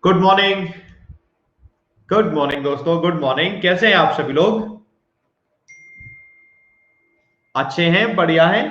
Good morning. Good morning दोस्तों, good morning. कैसे हैं आप सभी लोग? अच्छे हैं, बढ़िया हैं।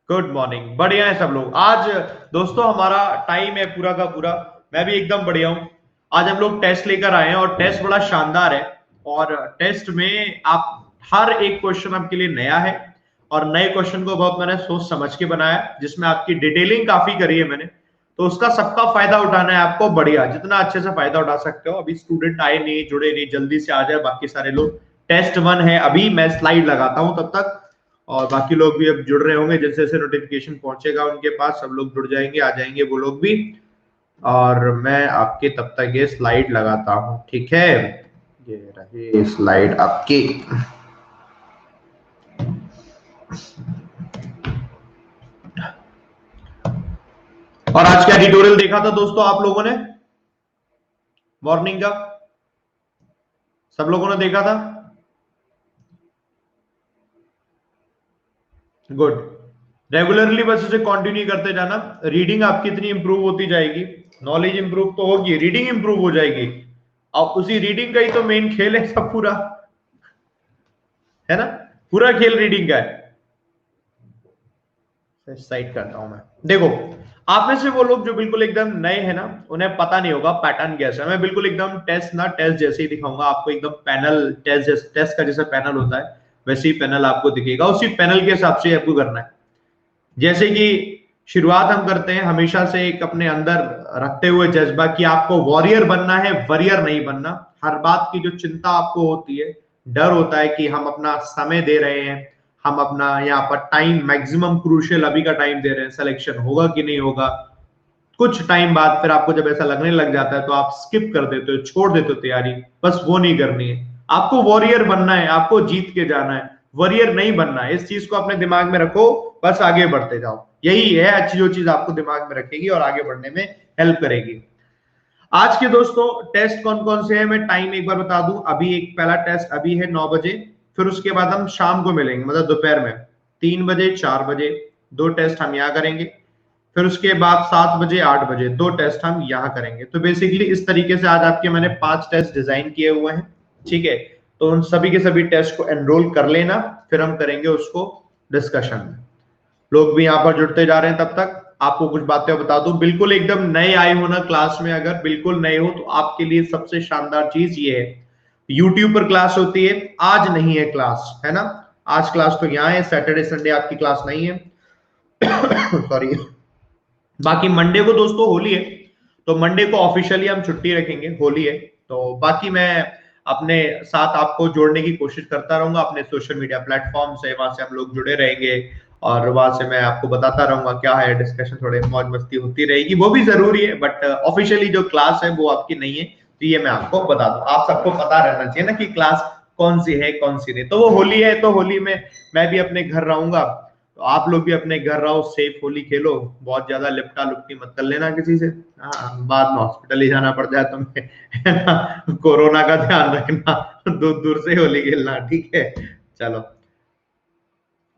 गुड मॉर्निंग, बढ़िया है सब लोग। आज दोस्तों हमारा टाइम है पूरा का पूरा। मैं भी एकदम बढ़िया हूं। आज हम लोग टेस्ट लेकर आए हैं और टेस्ट बड़ा शानदार है। और टेस्ट में आप हर एक क्वेश्चन आपके लिए नया है। और नए क्वेश्चन को बहुत मैंने सोच समझ के बनाया, जिसमें आपकी डिटेलिंग काफी करी है मैंने। तो उसका सबका फायदा उठाना है आपको। बढ़िया, जितना अच्छे से फायदा उठा सकते हो। अभी स्टूडेंट आए नहीं, जुड़े नहीं, जल्दी से आ जाए बाकी सारे लोग। टेस्ट 1 है, अभी मैं स्लाइड लगाता हूं तब तक। और बाकी लोग भी अब जुड़ रहे होंगे, जैसे जैसे नोटिफिकेशन पहुंचेगा उनके पास सब लोग जुड़ जाएंगे, आ जाएंगे वो लोग भी। और मैं आपके तब तक ये स्लाइड लगाता हूं, ठीक है। ये रही स्लाइड आपकी। और आज क्या ट्यूटोरियल देखा था दोस्तों आप लोगों ने? मॉर्निंग का सब लोगों ने देखा था? गुड। रेगुलरली बस इसे कंटिन्यू करते जाना। रीडिंग आपकी इतनी इंप्रूव होती जाएगी, नॉलेज इंप्रूव तो होगी, रीडिंग इंप्रूव हो जाएगी। और उसी रीडिंग का ही तो मेन खेल है सब पूरा, है ना। पूरा खेल रीडिंग का है। साइड करता हूं मैं। देखो, आप में से वो लोग जो बिल्कुल एकदम नए हैं ना, उन्हें पता नहीं होगा पैटर्न कैसा है। मैं बिल्कुल एकदम टेस्ट ना टेस्ट जैसे ही दिखाऊंगा आपको। एकदम पैनल टेस्ट टेस्ट का जैसा पैनल होता है वैसे ही पैनल आपको दिखेगा। उसी पैनल के हिसाब से आपको करना है। जैसे कि शुरुआत हम करते हैं हमेशा से एक अपने अंदर रखते हुए जज्बा कि आपको वॉरियर बनना है, वरियर नहीं बनना। हर बात की जो चिंता आपको होती है, डर होता है कि हम अपना समय दे रहे हैं, हम अपना यहाँ पर टाइम मैक्सिमम क्रूशियल अभी का टाइम दे रहे हैं, सिलेक्शन होगा कि नहीं होगा। कुछ टाइम बाद फिर आपको जब ऐसा लगने लग जाता है तो आप स्किप कर देते हो, छोड़ देते हो तैयारी। बस वो नहीं करनी है। आपको वॉरियर बनना है, आपको जीत के जाना है, वॉरियर नहीं बनना है। इस चीज को अपने दिमाग में रखो, बस आगे बढ़ते जाओ। यही है अच्छी जो चीज आपको दिमाग में रखेगी और आगे बढ़ने में हेल्प करेगी। आज के दोस्तों टेस्ट कौन कौन से हैं, मैं टाइम एक बार बता दूं। अभी एक पहला टेस्ट अभी है 9 बजे। फिर उसके बाद हम शाम को मिलेंगे, मतलब दोपहर में 3 बजे, 4 बजे। दो टेस्ट हम यहाँ करेंगे। फिर उसके बाद 7 बजे, 8 बजे दो टेस्ट हम यहाँ करेंगे। तो बेसिकली इस तरीके से आज आपके मैंने 5 टेस्ट डिजाइन किए हुए हैं, ठीक है। तो उन सभी के सभी टेस्ट को एनरोल कर लेना। फिर हम करेंगे उसको डिस्कशन में। लोग भी यहाँ पर जुड़ते जा रहे हैं। तब तक आपको कुछ बातें बता दूं, बिल्कुल एकदम नए आए हो ना क्लास में, अगर बिल्कुल नए हो तो आपके लिए सबसे शानदार चीज ये है, यूट्यूब पर क्लास होती है। आज नहीं है क्लास, है ना। आज क्लास तो यहाँ है, सैटरडे संडे आपकी क्लास नहीं है। सॉरी। बाकी मंडे को दोस्तों होली है, तो मंडे को ऑफिशियली हम छुट्टी रखेंगे, होली है। तो बाकी मैं अपने साथ आपको जोड़ने की कोशिश करता रहूंगा अपने सोशल मीडिया प्लेटफॉर्म से। वहां से हम लोग जुड़े रहेंगे और वहां से मैं आपको बताता रहूंगा क्या है डिस्कशन, थोड़े मौज मस्ती होती रहेगी, वो भी जरूरी है। बट ऑफिशियली जो क्लास है वो आपकी नहीं है, तो ये मैं आपको बता दूं। आप सबको पता रहना चाहिए ना कि क्लास कौन सी है कौन सी नहीं। तो वो होली है, तो होली में मैं भी अपने घर रहूंगा। तो आप लोग भी अपने घर रहो, सेफ होली खेलो। बहुत ज्यादा लिपटा लुपटी मत कर लेना किसी से। हाँ, बाद में हॉस्पिटल ही जाना पड़ जाए तुम्हें, है ना। कोरोना का ध्यान रखना, दूर दूर से होली खेलना, ठीक है। चलो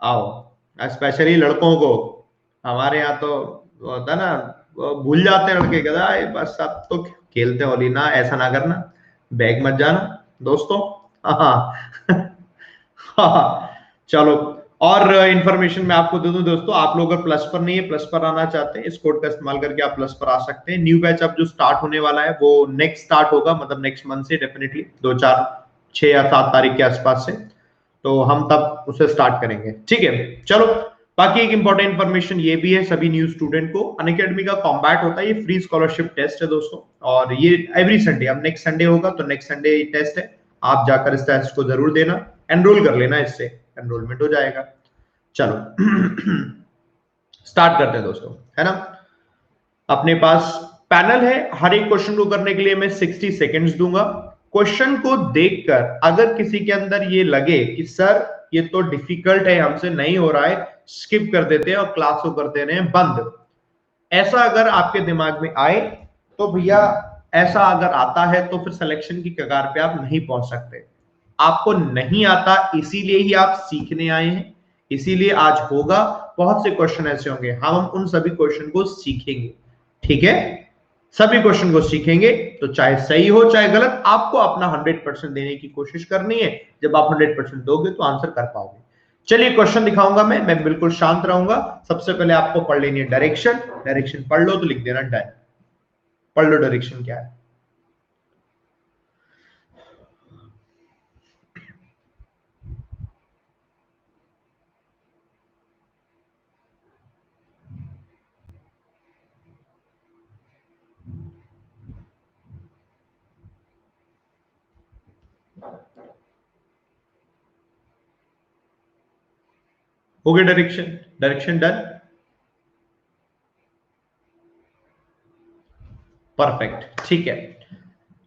आओ। स्पेशली लड़कों को, हमारे यहाँ तो वो होता है ना, वो भूल जाते हैं लड़के, कहता है बस अब तो खेलते हैं होली ना, ऐसा ना करना, बैग मत जाना दोस्तों। हाँ। हाँ, चलो। और इंफॉर्मेशन मैं आपको दे दूं दोस्तों, आप लोग अगर प्लस पर नहीं है, प्लस पर आना चाहते हैं, इस कोड का इस्तेमाल करके आप प्लस पर आ सकते हैं। न्यू बैच अब जो स्टार्ट होने वाला है वो नेक्स्ट स्टार्ट होगा, मतलब नेक्स्ट मंथ से डेफिनेटली 2, 4, 6 या 7 तारीख के आसपास से। तो हम तब उसे स्टार्ट करेंगे, ठीक है। चलो, बाकी एक इंपॉर्टेंट इन्फॉर्मेशन ये भी है सभी न्यू स्टूडेंट को, अनअकैडमी का कॉम्बैट होता है, ये फ्री स्कॉलरशिप टेस्ट है दोस्तों। और ये एवरी संडे, अब नेक्स्ट संडे होगा तो नेक्स्ट संडे टेस्ट है। आप जाकर इस टेस्ट को जरूर देना, एनरोल कर लेना, इससे एनरोलमेंट हो जाएगा। चलो स्टार्ट करते हैं दोस्तों, है ना। अपने पास पैनल है, हर एक क्वेश्चन को करने के लिए मैं 60 सेकेंड्स दूंगा। क्वेश्चन को देखकर अगर किसी के अंदर ये लगे कि सर ये तो डिफिकल्ट है, हमसे नहीं हो रहा है, स्किप कर देते हैं और क्लास को कर दे रहे हैं बंद। ऐसा अगर आपके दिमाग में आए तो भैया, ऐसा अगर आता है तो फिर सिलेक्शन की कगार पे आप नहीं पहुंच सकते। आपको नहीं आता इसीलिए ही आप सीखने आए हैं, इसीलिए आज होगा, बहुत से क्वेश्चन ऐसे होंगे, हम उन सभी क्वेश्चन को सीखेंगे। ठीक है, सभी क्वेश्चन को सीखेंगे, तो चाहे सही हो चाहे गलत, आपको अपना 100% देने की कोशिश करनी है। जब आप 100% दोगे तो आंसर कर पाओगे। चलिए क्वेश्चन दिखाऊंगा मैं बिल्कुल शांत रहूंगा। सबसे पहले आपको पढ़ लेनी है डायरेक्शन। डायरेक्शन पढ़ लो तो लिख देना डन। पढ़ लो डायरेक्शन क्या है। हो गया डायरेक्शन। Direction done. परफेक्ट, ठीक है।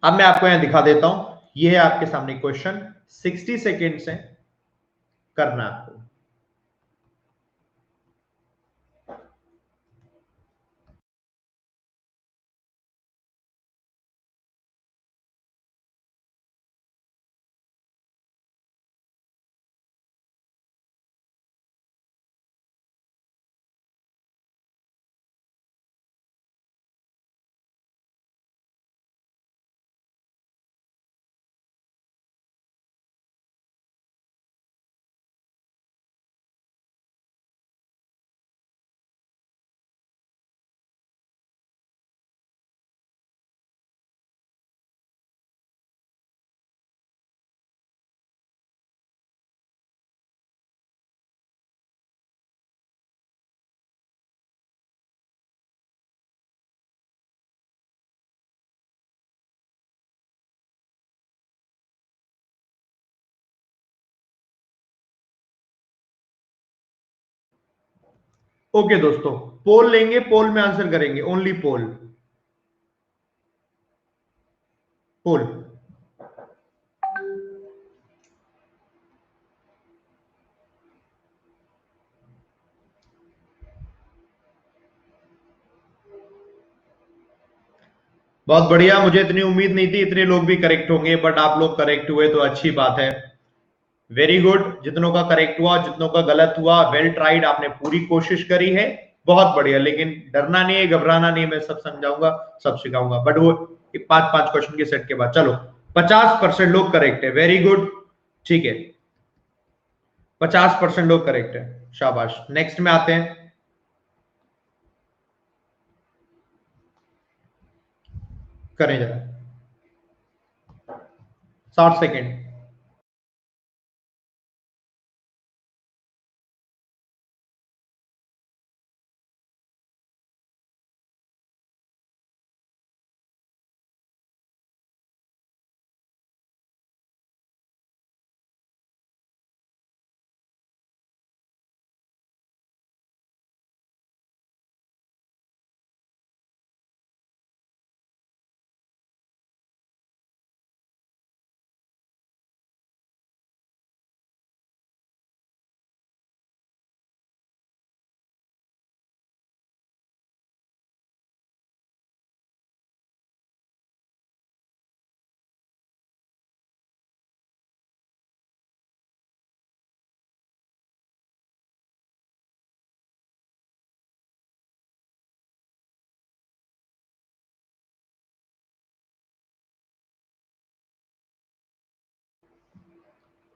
अब मैं आपको यहां दिखा देता हूं, ये है आपके सामने क्वेश्चन। 60 सेकेंड से करना है आपको। ओके दोस्तों, पोल लेंगे, पोल में आंसर करेंगे, ओनली पोल। पोल। बहुत बढ़िया, मुझे इतनी उम्मीद नहीं थी इतने लोग भी करेक्ट होंगे, बट आप लोग करेक्ट हुए तो अच्छी बात है। Very good. जितनों का करेक्ट हुआ, जितनों का गलत हुआ, वेल ट्राइड, आपने पूरी कोशिश करी है। बहुत बढ़िया, लेकिन डरना नहीं है, घबराना नहीं है, मैं सब समझाऊंगा, सब सिखाऊंगा, बट वो 5-5 क्वेश्चन के सेट के बाद। चलो, 50% लोग करेक्ट है, वेरी गुड। ठीक है, 50% लोग करेक्ट है, शाबाश। नेक्स्ट में आते हैं। करें जरा, 60 सेकेंड।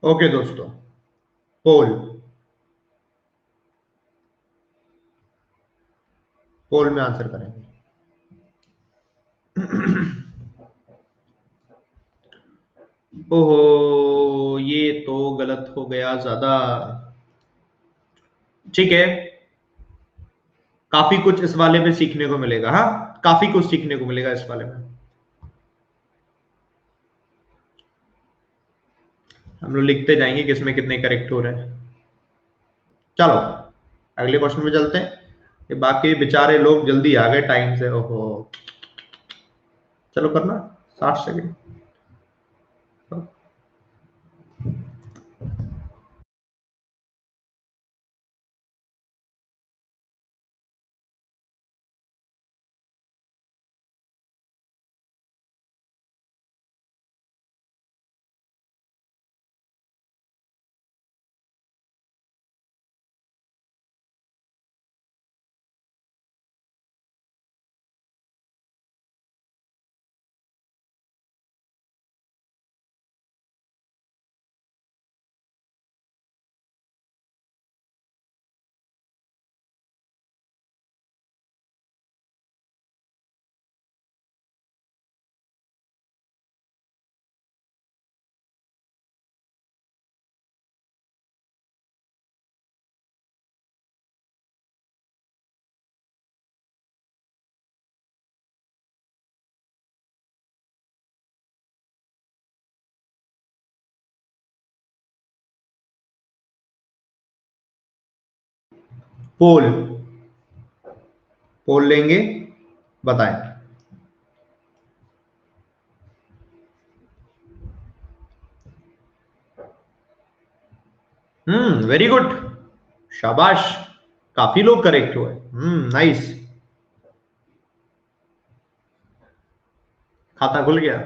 ओके दोस्तों, पोल। पोल में आंसर करेंगे। ओहो, ये तो गलत हो गया ज्यादा। ठीक है, काफी कुछ इस वाले में सीखने को मिलेगा। हाँ, काफी कुछ सीखने को मिलेगा इस वाले में। हम लोग लिखते जाएंगे किसमें कितने करेक्ट हो रहे हैं। चलो, अगले क्वेश्चन में चलते हैं। ये बाकी बेचारे लोग जल्दी आ गए टाइम से, ओहो। चलो करना, 60 सेकेंड। पोल, पोल लेंगे, बताएं। वेरी गुड, शाबाश, काफी लोग करेक्ट हुए। नाइस। खाता खुल गया,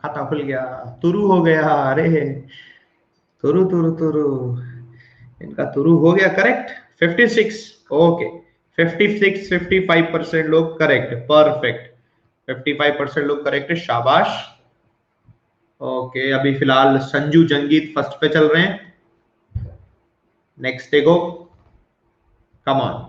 खाता खुल गया, तुरु हो गया, अरे तुरु तुरु तुरु, इनका तुरु हो गया करेक्ट। 56, ओके, 56, 55% लोग करेक्ट, परफेक्ट, 55% लोग करेक्ट, शाबाश। ओके, अभी फिलहाल संजू जंगीत फर्स्ट पे चल रहे हैं। नेक्स्ट देखो, कम ऑन।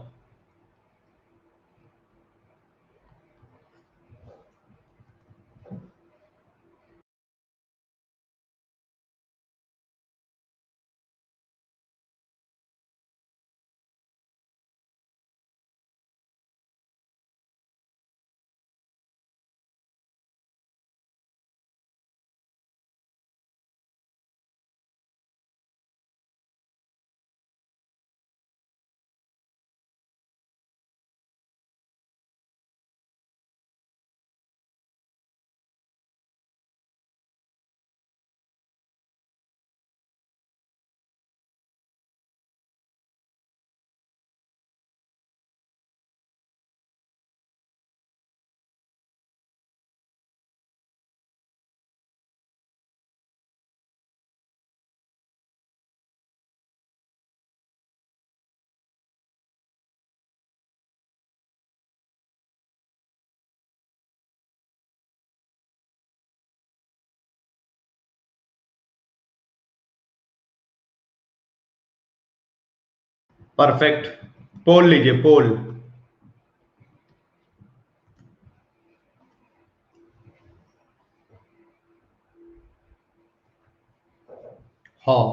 परफेक्ट, पोल लीजिए, पोल। हाँ,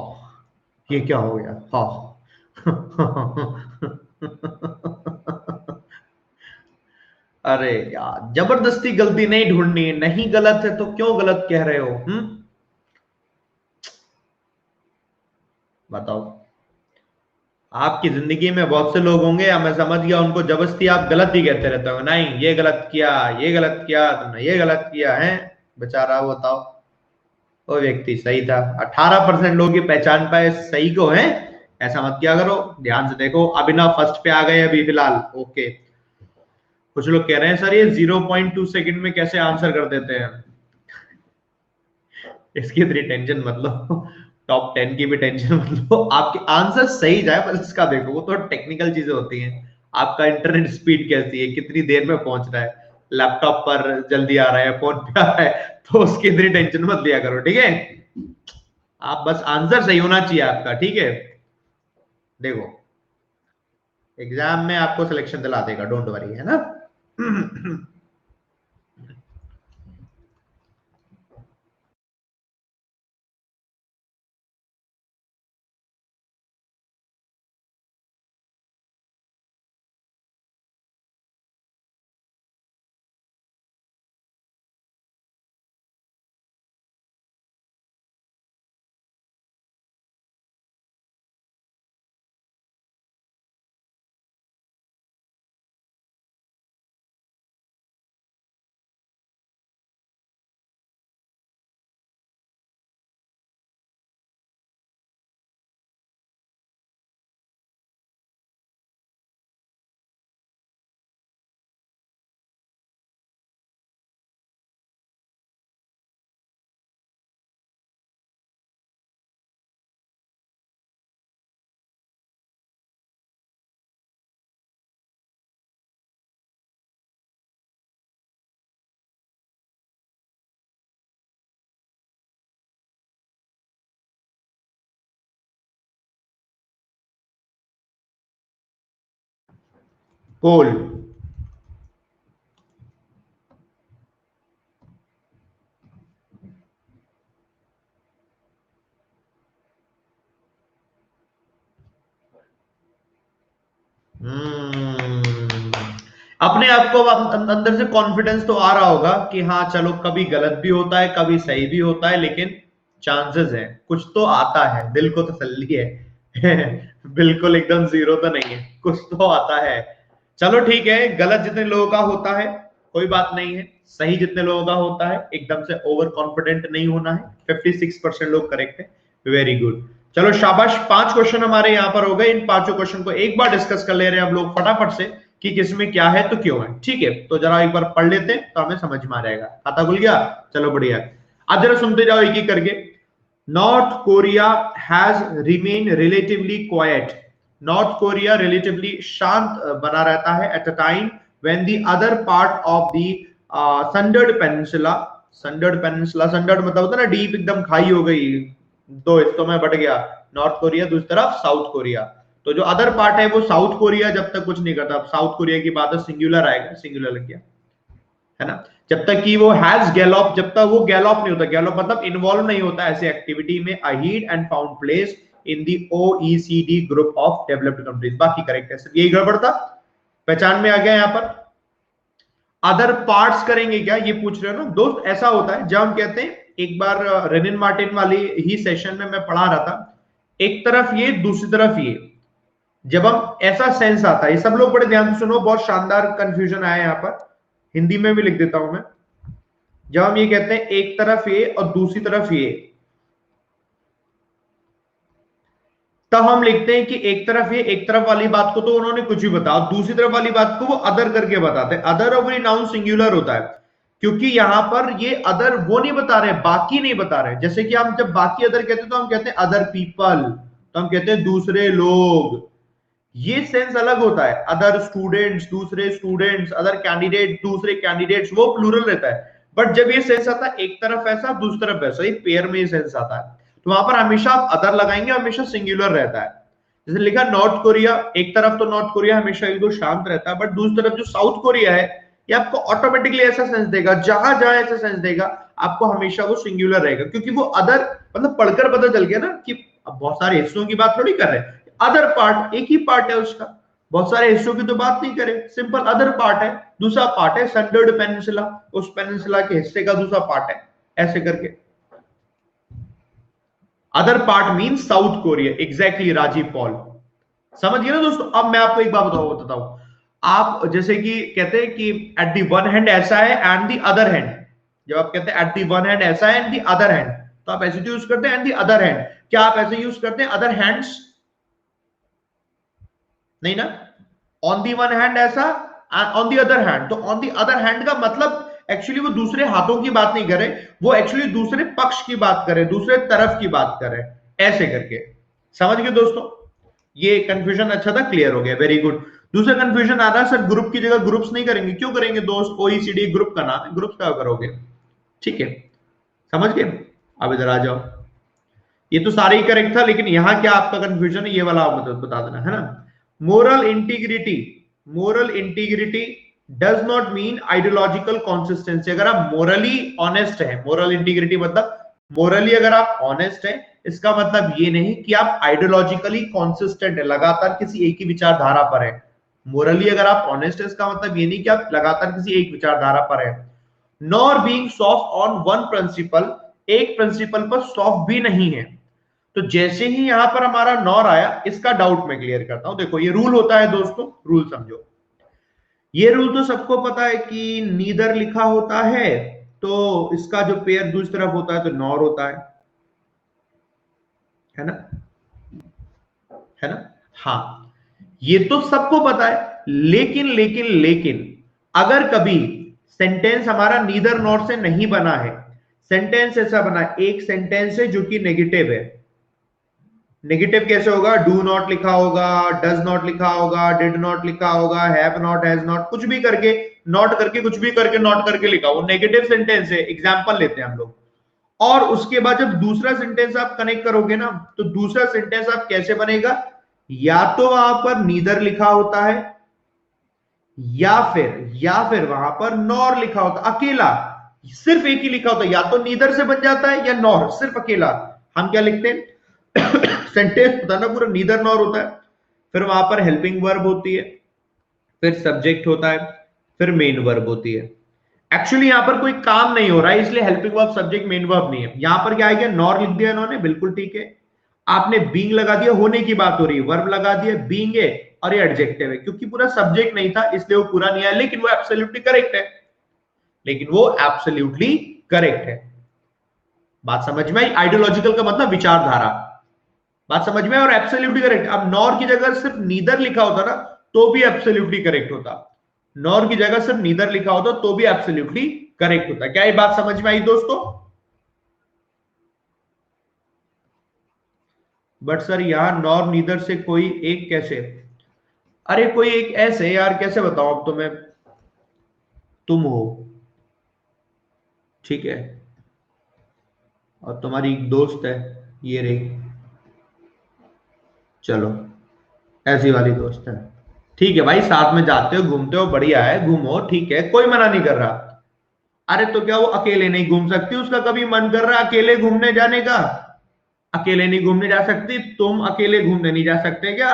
ये क्या हो गया, हाँ। अरे यार, जबरदस्ती गलती नहीं ढूंढनी है, नहीं गलत है तो क्यों गलत कह रहे हो? बताओ। आपकी जिंदगी में बहुत से लोग होंगे, या मैं समझ गया उनको जबरदस्ती आप गलत ही कहते रहते हो, नहीं ये गलत किया, ये गलत किया, तुमने ये गलत किया है। बेचारा, वो बताओ, वो व्यक्ति सही था। 18% लोग ये पहचान पाए सही को है। ऐसा मत किया करो, ध्यान से देखो। अभिनव फर्स्ट पे आ गए अभी फिलहाल, ओके। कुछ लोग कह रहे हैं सर ये 0.2 सेकंड में कैसे आंसर कर देते हैं। इसकी इतनी टेंशन मत लो, टॉप 10 की भी टेंशन मत लो, आपके आंसर सही जाए बस इसका देखो। वो तो टेक्निकल चीजें होती हैं, आपका इंटरनेट स्पीड कैसी है, कितनी देर में पहुंच रहा है, लैपटॉप पर जल्दी आ रहा है, फोन पे आ रहा है, तो उसकी इतनी टेंशन मत लिया करो, ठीक है। आप बस आंसर सही होना चाहिए आपका, ठीक है। देखो, एग्जाम में आपको सिलेक्शन दिला देगा, डोंट वरी, है ना। पोल। अपने आप को अंदर से कॉन्फिडेंस तो आ रहा होगा कि हाँ चलो, कभी गलत भी होता है, कभी सही भी होता है, लेकिन चांसेस है, कुछ तो आता है, दिल को तसल्ली है। बिल्कुल एकदम जीरो तो नहीं है, कुछ तो आता है। चलो ठीक है, गलत जितने लोगों का होता है कोई बात नहीं है, सही जितने लोगों का होता है, एकदम से ओवर कॉन्फिडेंट नहीं होना है। 56% लोग करेक्ट है, वेरी गुड। चलो शाबाश, 5 क्वेश्चन हमारे यहाँ पर हो गए। इन 5 क्वेश्चन को एक बार डिस्कस कर ले रहे हैं हम लोग फटाफट से कि किसमें क्या है तो क्यों है। ठीक है, तो जरा एक बार पढ़ लेते हैं तो हमें समझ में आ जाएगा। खाता खुल गया? चलो बढ़िया। अब जरा सुनते जाओ एक एक करके। North Korea has remain relatively quite. North Korea relatively शांत बना रहता है at a time when the other part of the संडर्ड peninsula. संडर्ड peninsula, संडर्ड मतलब होता है ना डीप एकदम खाई हो गई, दो हिस्सों में बट गया नॉर्थ कोरिया, दूसरी तरफ साउथ कोरिया। तो जो अदर पार्ट है वो साउथ कोरिया जब तक कुछ नहीं करता, अब साउथ कोरिया की बात है, सिंगुलर आएगा, सिंगुलर लग गया है ना। जब तक कि वो हैज गैलॉप, जब तक वो गैलॉप नहीं होता, गैलॉप मतलब इन्वॉल्व नहीं होता ऐसे एक्टिविटी में, ahead and found place in the OECD group of developed countries. बाकी करेक्ट है, सिर्फ यही गड़बड़ था, पहचान में आ गया। यहाँ पर अदर पार्ट्स करेंगे क्या ये पूछ रहे हो ना दोस्त। ऐसा होता है जब हम कहते हैं, एक बार रेनिन मार्टिन वाली ही सेशन में मैं पढ़ा रहा था, एक तरफ ये दूसरी तरफ ये, जब हम ऐसा सेंस आता है, ये सब लोग बड़े ध्यान से सुनो, बहुत शानदार कंफ्यूजन आया यहाँ पर, हिंदी में भी लिख देता हूं मैं। जब हम ये कहते हैं एक तरफ ये और दूसरी तरफ ये, तब हम लिखते हैं कि एक तरफ ये, एक तरफ वाली बात को तो उन्होंने कुछ भी बताया, दूसरी तरफ वाली बात को वो अदर करके बताते हैं। अदर और नाउन सिंगुलर होता है, क्योंकि यहां पर ये अदर वो नहीं बता रहे, बाकी नहीं बता रहे। जैसे कि हम जब बाकी अदर कहते हैं तो हम कहते हैं अदर पीपल, तो हम कहते हैं दूसरे लोग, ये सेंस अलग होता है। अदर स्टूडेंट्स, दूसरे स्टूडेंट्स, अदर कैंडिडेट, दूसरे कैंडिडेट्स, वो प्लूरल रहता है। बट जब ये सेंस आता है एक तरफ ऐसा दूसरी तरफ ऐसा, ये पेयर में ये सेंस आता है, तो वहां पर हमेशा आप अदर लगाएंगे, हमेशा सिंगुलर रहता है। जैसे लिखा नॉर्थ कोरिया, एक तरफ तो नॉर्थ कोरिया हमेशा एक दो शांत रहता है, बट दूसरी तरफ जो साउथ कोरिया है, ये आपको ऑटोमेटिकली ऐसा सेंस देगा, जहां जहां ऐसा सेंस देगा आपको हमेशा वो सिंगुलर रहेगा, क्योंकि वो अदर मतलब पढ़कर पता चल गया ना कि अब बहुत सारे हिस्सों की बात थोड़ी कर रहे हैं, अदर पार्ट एक ही पार्ट है उसका, बहुत सारे हिस्सों की तो बात नहीं करे, सिंपल अदर पार्ट है, दूसरा पार्ट है संडर्ड पेनिनसुला, उस पेनिनसुला के हिस्से का दूसरा पार्ट है, ऐसे करके। Other part mean South Korea, exactly Rajiv Paul, समझ गए ना दोस्तों। अब मैं आपको एक बात बताऊं, आप जैसे कि कहते हैं कि एट दी वन हैंड ऐसा है एंड दी अदर हैंड, जब आप कहते हैं एट दी वन हैंड ऐसा है एंड दी अदर हैंड, तो आप ऐसे यूज करते हैं एंड दी अदर हैंड, क्या आप ऐसे यूज करते हैं अदर हैंड्स? नहीं ना। ऑन दी वन हैंड ऐसा, ऑन दी अदर हैंड, तो ऑन दी अदर हैंड का मतलब एक्चुअली वो दूसरे हाथों की बात नहीं करे, वो एक्चुअली दूसरे पक्ष की बात करे, दूसरे तरफ की बात करे, ऐसे करके। समझ गए दोस्तों? ये कंफ्यूजन अच्छा था, क्लियर हो गया, वेरी गुड। दूसरा कंफ्यूजन आ रहा है सर ग्रुप की जगह ग्रुप्स नहीं करेंगे, क्यों करेंगे दोस्त, ओईसीडी ग्रुप का नाम है, ग्रुप्स का करोगे, ठीक है, समझ गए। अब इधर आ जाओ, ये तो सारे ही करेक्ट था, लेकिन यहां क्या आपका कंफ्यूजन है ये वाला आप बता देना, है ना। Moral integrity, moral integrity does not mean ideological consistency. अगर आप मोरली ऑनेस्ट है, मोरल इंटीग्रिटी मतलब मोरली अगर आप ऑनेस्ट है, इसका मतलब ये नहीं कि आप आइडियोलॉजिकली कॉन्सिस्टेंट है, लगातार किसी एक ही विचारधारा पर है। मोरली अगर आप ऑनेस्ट है, इसका मतलब ये नहीं कि आप लगातार किसी एक विचारधारा पर है। Nor being soft on one principle, एक प्रिंसिपल पर सॉफ्ट भी नहीं है। तो जैसे ही यहां पर हमारा नॉर आया, इसका डाउट मैं क्लियर करता हूं। देखो ये रूल होता है दोस्तों, रूल समझो। ये रूल तो सबको पता है कि नीदर लिखा होता है तो इसका जो पेयर दूसरी तरफ होता है तो नॉर होता है ना, है ना। हाँ, ये तो सबको पता है, लेकिन लेकिन लेकिन अगर कभी सेंटेंस हमारा नीदर नॉर से नहीं बना है, सेंटेंस ऐसा बना है, एक सेंटेंस है जो कि नेगेटिव है। नेगेटिव कैसे होगा, डू नॉट लिखा होगा, डज नॉट लिखा होगा, डिड नॉट लिखा होगा, हैव नॉट, हैज नॉट, कुछ भी करके, नॉट करके, कुछ भी करके नॉट करके लिखा, वो नेगेटिव सेंटेंस है। एग्जांपल लेते हैं हम लोग, और उसके बाद जब दूसरा सेंटेंस आप कनेक्ट करोगे ना, तो दूसरा सेंटेंस आप कैसे बनेगा, या तो वहां पर नीदर लिखा होता है, या फिर वहां पर नॉर लिखा होता, अकेला, सिर्फ एक ही लिखा होता है, या तो नीदर से बन जाता है या नॉर, सिर्फ अकेला। हम क्या लिखते हैं सेंटेंस पता ना पूरा नीदर नॉर होता है, फिर वहां पर हेल्पिंग वर्ब होती है, फिर सब्जेक्ट होता है, फिर मेन वर्ब होती है। एक्चुअली यहां पर कोई काम नहीं हो रहा है, इसलिए helping verb subject main verb नहीं है। यहां पर क्या है, नॉर लिख दिया इन्होंने, बिल्कुल ठीक है। आपने बीइंग लगा दिया, होने की बात हो रही है, वर्ब लगा दिया, बीइंग है और ये एडजेक्टिव है, क्योंकि पूरा सब्जेक्ट नहीं था इसलिए वो पूरा नहीं आया, लेकिन वो एब्सोल्युटली करेक्ट है, लेकिन वो एब्सोल्युटली करेक्ट है। बात समझ में आई? आइडियोलॉजिकल का मतलब विचारधारा, बात समझ में? और एब्सोल्युटली करेक्ट। अब नॉर की जगह सिर्फ नीदर लिखा होता ना तो भी एब्सोल्युटली करेक्ट होता, नॉर की जगह सिर्फ नीदर लिखा होता तो भी एब्सोल्युटली करेक्ट होता। क्या ये बात समझ में आई दोस्तों? बट सर यहां नॉर नीदर से कोई एक कैसे? अरे कोई एक ऐसे यार, कैसे बताऊं अब तुम्हें? तुम हो, ठीक है, और तुम्हारी एक दोस्त है, ये रही, चलो ऐसी वाली दोस्त है, ठीक है भाई, साथ में जाते हो घूमते हो, बढ़िया है, घूमो, ठीक है, कोई मना नहीं कर रहा। अरे तो क्या वो अकेले नहीं घूम सकती? उसका कभी मन कर रहा है अकेले घूमने जाने का? अकेले नहीं घूमने जा सकती? तुम अकेले घूमने नहीं जा सकते क्या?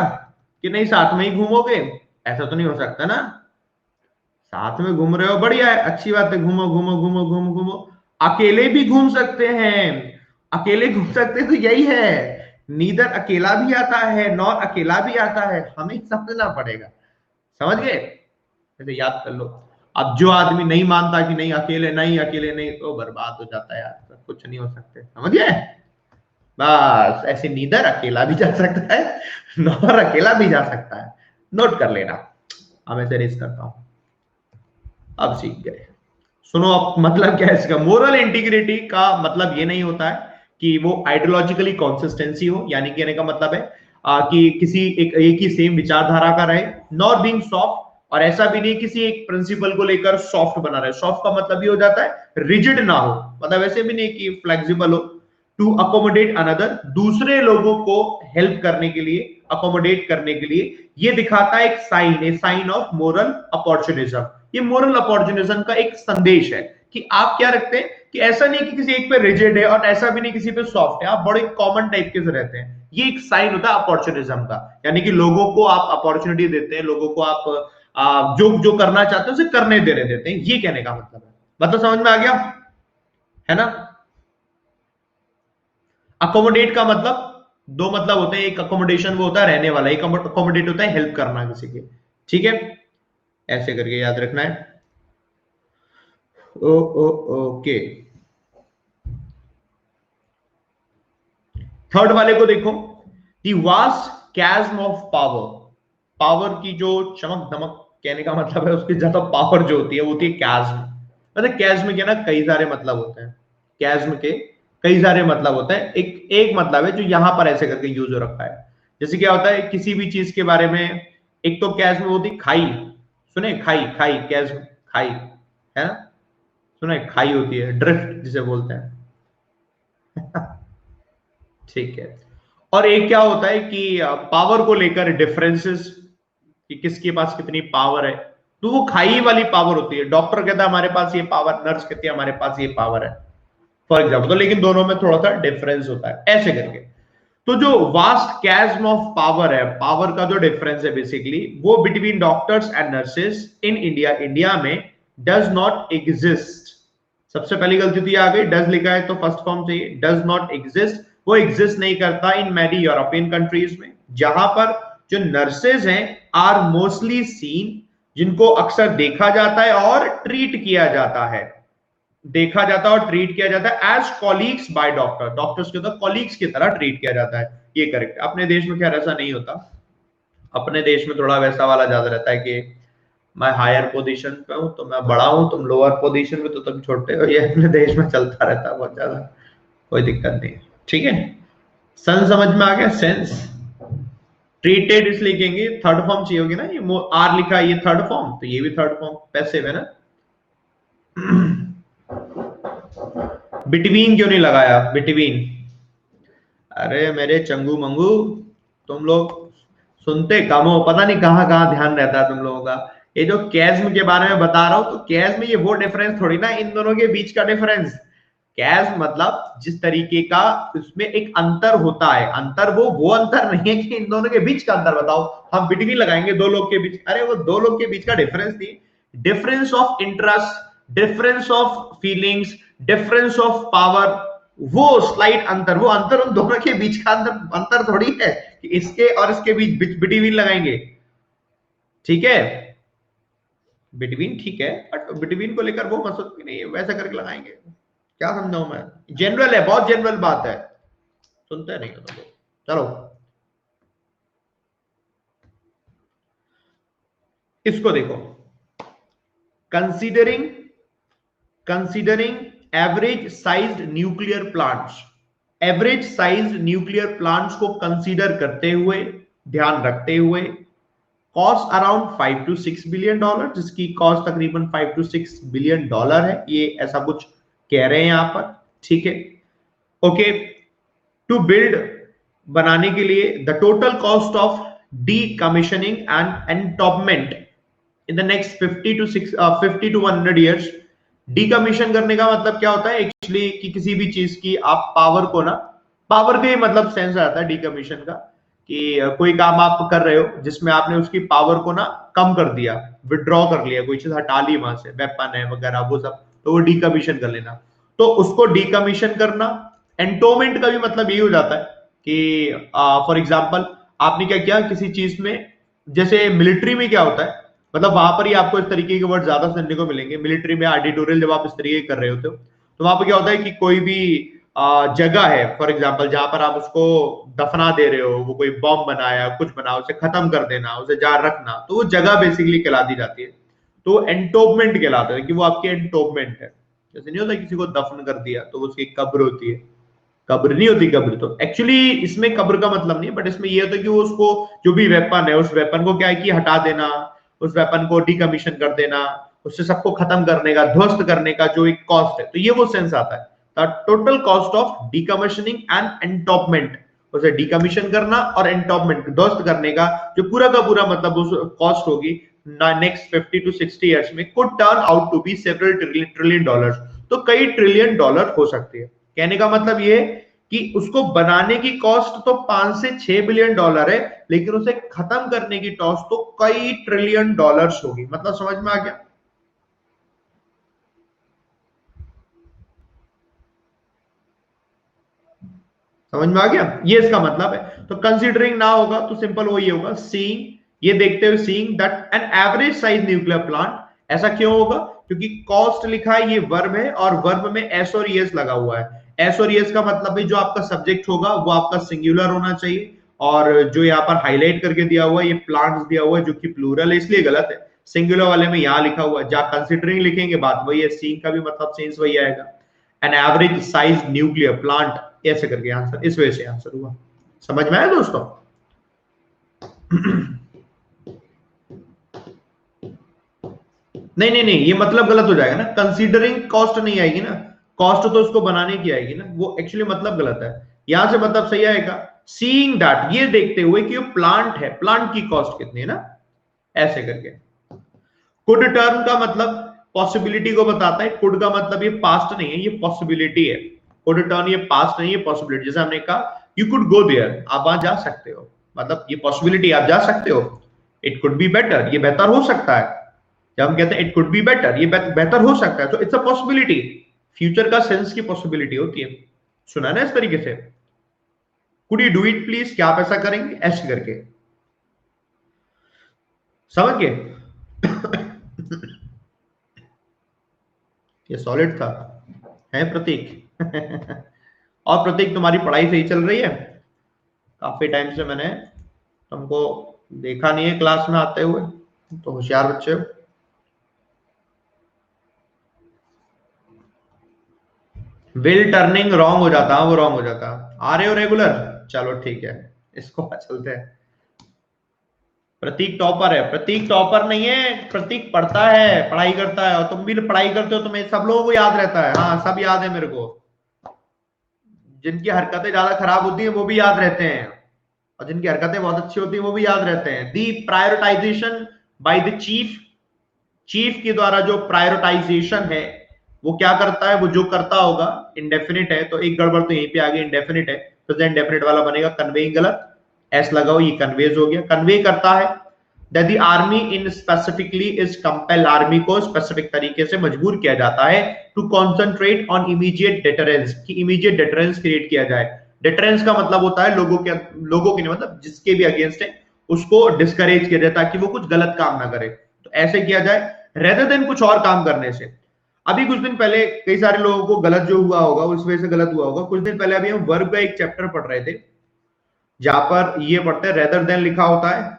कि नहीं साथ में ही घूमोगे? ऐसा तो नहीं हो सकता ना। साथ में घूम रहे हो, बढ़िया है, अच्छी बात है, घूमो घूमो घूमो घूमो घूमो। अकेले भी घूम सकते हैं, अकेले घूम सकते हैं, तो यही है, नीदर अकेला भी आता है, नॉर अकेला भी आता है, हमें समझना पड़ेगा। समझ गए? ऐसे याद कर लो। अब जो आदमी नहीं मानता कि नहीं अकेले नहीं, अकेले नहीं, तो बर्बाद हो जाता है यार, सब कुछ नहीं हो सकते, समझ गए? बस ऐसे नीदर अकेला भी जा सकता है, नॉर अकेला भी जा सकता है, नोट कर लेना। अब मैं रेस करता हूं, अब सीख गए। सुनो, अब मतलब क्या है इसका? मोरल इंटीग्रिटी का मतलब ये नहीं होता है कि वो आइडियोलॉजिकली कंसिस्टेंसी हो, यानी कहने का मतलब है कि किसी एक ही सेम विचारधारा का रहे, नॉर बीइंग सॉफ्ट, और ऐसा भी नहीं किसी एक प्रिंसिपल को लेकर सॉफ्ट बना रहे। सॉफ्ट का मतलब ये हो जाता है रिजिड ना हो, मतलब ऐसे भी नहीं कि फ्लेक्सिबल हो। टू अकोमोडेट अनदर, दूसरे लोगों को हेल्प करने के लिए, अकोमोडेट करने के लिए, ये दिखाता है एक sign, a sign of moral opportunism. ये मोरल अपॉर्चुनिज्म का एक संदेश है कि आप क्या रखते हैं, कि ऐसा नहीं कि किसी एक पे रिजिड है और ऐसा भी नहीं किसी पे सॉफ्ट है, आप बड़े कॉमन टाइप के से रहते हैं। ये एक साइन होता है अपॉर्चुनिज्म का, यानी कि लोगों को आप अपॉर्चुनिटी देते हैं, लोगों को आप जो जो करना चाहते हैं उसे करने दे रहे देते हैं, ये कहने का मतलब है। मतलब समझ में आ गया है ना? अकोमोडेट का मतलब दो मतलब होते हैं, एक अकोमोडेशन वो होता है रहने वाला, एक अकोमोडेट होता है हेल्प करना किसी के, ठीक है, ऐसे करके याद रखना है। ओ ओ ओके। थर्ड वाले को देखो, दी वास्ट कैज्म ऑफ पावर, पावर की जो चमक दमक, कहने का मतलब है उसकी ज्यादा पावर जो होती है वो होती है कैज्म। मतलब कैज्म के ना कई सारे मतलब होते हैं, कैज्म के कई सारे मतलब होते हैं, एक एक मतलब है जो यहां पर ऐसे करके यूज हो रखा है। जैसे क्या होता है किसी भी चीज के बारे में, एक तो कैज्म होती है खाई, सुने, खाई खाई कैज्म, खाई है ना, सुने, खाई होती है, ड्रिफ्ट जिसे बोलते हैं। ठीक है। और एक क्या होता है कि पावर को लेकर डिफरेंसेस, कि किसके पास कितनी पावर है, तो वो खाई वाली पावर होती है। डॉक्टर कहता है हमारे पास ये पावर, नर्स कहती है हमारे पास ये पावर है, फॉर एग्जाम्पल। तो लेकिन दोनों में थोड़ा सा डिफरेंस होता है, ऐसे करके। तो जो वास्ट कैज्म ऑफ पावर है, पावर का जो डिफरेंस है बेसिकली, वो between doctors and nurses in India, India में डज नॉट एग्जिस्ट। सबसे पहली गलती तो ये आ गई, डज लिखा है तो फर्स्ट फॉर्म चाहिए, डज नॉट एग्जिस्ट, वो एग्जिस्ट नहीं करता इन मैनी यूरोपियन कंट्रीज में, जहां पर जो नर्सेज हैं आर मोस्टली सीन, जिनको अक्सर देखा जाता है और ट्रीट किया जाता है, देखा जाता है और ट्रीट किया जाता है as colleagues by doctor, doctors के तो कॉलीग्स की तरह ट्रीट किया जाता है। ये करेक्ट। अपने देश में खैर ऐसा नहीं होता, अपने देश में थोड़ा वैसा वाला ज्यादा रहता है कि मैं हायर पोजीशन पे हूँ तो मैं बड़ा हूँ, तुम लोअर पोजीशन में तो तुम छोटे हो, ये अपने देश में चलता रहता है बहुत ज्यादा, कोई दिक्कत नहीं, ठीक है। सन समझ में आ गया, सेंस। ट्रीटेड इसलिए लिखेंगे, थर्ड फॉर्म चाहिए होगी ना, ये आर लिखा है, ये थर्ड फॉर्म, तो ये भी थर्ड फॉर्म पैसिव है ना। बिटवीन क्यों नहीं लगाया, बिटवीन? अरे मेरे चंगू मंगू, तुम लोग सुनते कम हो, पता नहीं कहां कहां ध्यान रहता है तुम लोगों का। ये जो कैज्म के बारे में बता रहा हूं, तो कैज्म ये वो डिफरेंस थोड़ी ना, इन दोनों के बीच का डिफरेंस। कैज्म मतलब जिस तरीके का उसमें एक अंतर होता है, अंतर वो अंतर नहीं है कि इन दोनों के बीच का अंतर बताओ, हम बिटवीन लगाएंगे दो लोग के बीच, अरे वो दो लोग के बीच का डिफरेंस नहीं, difference of interest, difference of feelings, difference of power, वो स्लाइड अंतर, वो अंतर उन दोनों के बीच का अंतर अंतर थोड़ी है कि इसके और इसके बीच बिटवीन लगाएंगे, ठीक है, बिटवीन ठीक है, बट बिटवीन को लेकर वो मत सोच कि नहीं वैसा करके लगाएंगे, क्या समझाऊं मैं, जनरल है, बहुत जनरल बात है, सुनते नहीं हो तो चलो इसको देखो, considering considering average sized nuclear plants, average size nuclear plants को कंसीडर करते हुए, ध्यान रखते हुए, कॉस्ट अराउंड $5 to $6 बिलियन, जिसकी कॉस्ट तकरीबन $5 to $6 बिलियन है, ये ऐसा कुछ कह रहे हैं यहां पर, ठीक है, ओके, टू बिल्ड, बनाने के लिए, the total cost of decommissioning and entombment in the next 50 to 100 years. Decommission करने का मतलब क्या होता है एक्चुअली, कि किसी भी चीज की आप पावर को ना, पावर का ही मतलब सेंस आता है डीकमीशन का, कि कोई काम आप कर रहे हो जिसमें आपने उसकी पावर को ना कम कर दिया, विड्रॉ कर लिया, कोई चीज हटा ली वहां से, वेपन है वगैरह वो सब, तो वो डीकमीशन कर लेना, तो उसको डीकमीशन करना। एंटोमेंट का भी मतलब यही हो जाता है कि फॉर एग्जाम्पल आपने क्या किया किसी चीज में, जैसे मिलिट्री में क्या होता है, मतलब वहां पर ही आपको इस तरीके के वर्ड ज्यादा सुनने को मिलेंगे, मिलिट्री में एडिटोरियल जब आप इस तरीके कर रहे होते हो, तो वहां पर क्या होता है कि कोई भी जगह है फॉर एग्जांपल जहां पर आप उसको दफना दे रहे हो, वो कोई बॉम्ब बनाया कुछ बना, उसे खत्म कर देना, उसे जहां रखना, तो वो जगह बेसिकली कहला दी जाती है, तो एंटोपमेंट कहलाता है कि वो आपकी एंटोपमेंट है। जैसे नहीं होता किसी को दफन कर दिया तो उसकी कब्र होती है, कब्र नहीं होती, कब्र तो एक्चुअली इसमें कब्र का मतलब नहीं, बट इसमें ये होता है कि वो उसको जो भी वेपन है उस वेपन को क्या है कि हटा देना, उस वेपन को डीकमीशन कर देना, उससे सबको खत्म करने का, ध्वस्त करने का जो एक कॉस्ट है, तो ये वो सेंस आता है, the total cost of decommissioning and entombment, उसे डीकमीशन करना और एंटॉपमेंट ध्वस्त करने का जो पूरा का पूरा मतलब उस कॉस्ट होगी नेक्स्ट 50 to 60 ईयर्स में, could turn out to be several trillion dollars, तो कई ट्रिलियन डॉलर हो सकती है। कहने का मतलब ये कि उसको बनाने की कॉस्ट तो 5 से 6 बिलियन डॉलर है, लेकिन उसे खत्म करने की कॉस्ट तो कई ट्रिलियन डॉलर्स होगी, मतलब समझ में आ गया। समझ में आ गया, ये इसका मतलब है। तो कंसीडरिंग ना होगा तो सिंपल वो ये होगा, सीइंग, ये देखते हुए, seeing that an average size nuclear plant, ऐसा क्यों होगा, क्योंकि कॉस्ट लिखा है, ये वर्ब है, और वर्ब में एस और ईएस लगा हुआ है, एस और ईएस का मतलब है जो आपका सब्जेक्ट होगा वो आपका सिंगुलर होना चाहिए, और जो यहाँ पर हाईलाइट करके दिया हुआ है ये प्लांट्स दिया हुआ है जो कि प्लूरल है, इसलिए गलत है, सिंगुलर वाले में यहाँ लिखा हुआ है, जहां कंसिडरिंग लिखेंगे बात वही है, सीइंग का भी मतलब सेंस वही आएगा, an average size nuclear plant, ऐसे करके आंसर, इस वजह से आंसर हुआ। समझ में आया दोस्तों? नहीं नहीं नहीं, ये मतलब गलत हो जाएगा ना, कंसीडरिंग कॉस्ट नहीं आएगी ना, कॉस्ट तो उसको बनाने की आएगी ना, वो एक्चुअली मतलब गलत है, यहां से मतलब सही आएगा, सीइंग दैट, ये देखते हुए कि वो प्लांट है, प्लांट की कॉस्ट कितनी है ना, ऐसे करके। कुड टर्म का मतलब पॉसिबिलिटी को बताता है, कुड का मतलब ये पास्ट नहीं है, ये पॉसिबिलिटी है, कुड टर्न ये पास्ट नहीं है, पॉसिबिलिटी, जैसे हमने कहा यू कुड गो देयर, आप वहां जा सकते हो, मतलब ये पॉसिबिलिटी, आप जा सकते हो, इट कुड बी बेटर, ये बेहतर हो सकता है, जब हम कहते हैं इट कुड बी बेटर, ये बेहतर हो सकता है, तो इट्स अ पॉसिबिलिटी, फ्यूचर का सेंस की पॉसिबिलिटी होती है, सुना ना इस तरीके से, could you do it please, क्या आप ऐसा करेंगे, ऐसे करके, समझ गए? ये सॉलिड था, है प्रतीक? और प्रतीक तुम्हारी पढ़ाई सही चल रही है? काफी टाइम से मैंने तुमको देखा नहीं है क्लास में आते हुए, तो होशियार बच्चे हो। विल टर्निंग रॉन्ग हो जाता, वो रॉन्ग हो जाता, आ रहे हो रेगुलर, चलो ठीक है, इसको चलते हैं। प्रतीक टॉपर है, प्रतीक टॉपर नहीं है, प्रतीक पढ़ता है, पढ़ाई करता है, और तुम भी पढ़ाई करते हो, तुम्हें सब लोगों को याद रहता है, हाँ सब याद है मेरे को, जिनकी हरकतें ज्यादा खराब होती है वो भी याद रहते हैं, और जिनकी हरकतें बहुत अच्छी होती है वो भी याद रहते हैं। The prioritization by the chief, chief के द्वारा जो प्रायोरिटाइजेशन है वो क्या करता है, वो जो करता होगा, इंडेफिनिट है, तो एक गड़बड़ तो यहीं पे आ गई, इंडेफिनिट है, प्रेजेंट डेफिनिट वाला बनेगा कन्वेइंग, गलत, एस लगाओ, ये कन्वेज हो गया, कन्वे करता है, that the army in specifically is compel, army को स्पेसिफिक तरीके से मजबूर किया जाता है to concentrate on immediate deterrence, कि इमीडिएट डिटरेंस क्रिएट किया जाए। डिटरेंस का मतलब होता है लोगों के नहीं, मतलब जिसके भी अगेंस्ट है उसको डिस्करेज किया जाए ताकि वो कुछ गलत काम ना करे, तो ऐसे किया जाए रेदर देन कुछ और काम करने से। अभी कुछ दिन पहले कई सारे लोगों को गलत जो हुआ होगा उस वजह से गलत हुआ होगा, कुछ दिन पहले अभी हम वर्ब का एक चैप्टर पढ़ रहे थे जहां पर ये पढ़ते हैं रेदर देन लिखा होता है,